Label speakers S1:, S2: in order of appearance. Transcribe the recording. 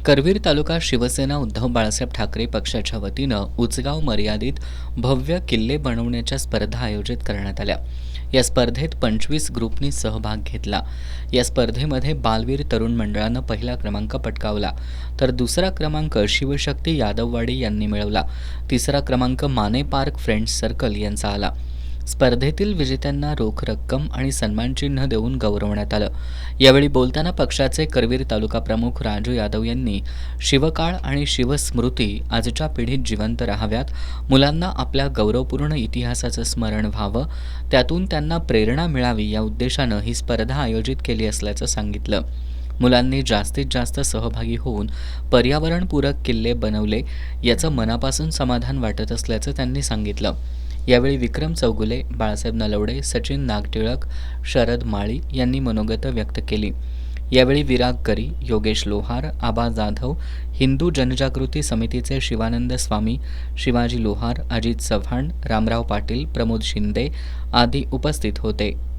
S1: करवीर तालुका शिवसेना उद्धव बाळासाहेब ठाकरे पक्षाच्या वतीनं उचगाव मर्यादित भव्य किल्ले बनवण्याच्या स्पर्धा आयोजित करण्यात आल्या. या स्पर्धेत 25 ग्रुपनी सहभाग घेतला. या स्पर्धेमध्ये बालवीर तरुण मंडळानं पहिला क्रमांक पटकावला, तर दुसरा क्रमांक शिवशक्ती यादववाडी यांनी मिळवला. तिसरा क्रमांक माने पार्क फ्रेंड्स सर्कल यांचा आला. स्पर्धेतील विजेत्यांना रोख रक्कम आणि सन्मानचिन्ह देऊन गौरवण्यात आलं. यावेळी बोलताना पक्षाचे करवीर तालुका प्रमुख राजू यादव यांनी शिवकाळ आणि शिवस्मृती आजच्या पिढीत जिवंत राहाव्यात, मुलांना आपल्या गौरवपूर्ण इतिहासाचं स्मरण व्हावं, त्यातून त्यांना प्रेरणा मिळावी या उद्देशानं ही स्पर्धा आयोजित केली असल्याचं सांगितलं. मुलांनी जास्तीत जास्त सहभागी होऊन पर्यावरणपूरक किल्ले बनवले याचं मनापासून समाधान वाटत असल्याचं त्यांनी सांगितलं. यावेळी विक्रम चौगुले, बाळासाहेब नलवडे, सचिन नागटिळक, शरद माळी यांनी मनोगत व्यक्त केली. यावेळी विराग करी, योगेश लोहार, आबा जाधव, हिंदू जनजागृती समितीचे शिवानंद स्वामी, शिवाजी लोहार, अजित चव्हाण, रामराव पाटील, प्रमोद शिंदे आदी उपस्थित होते.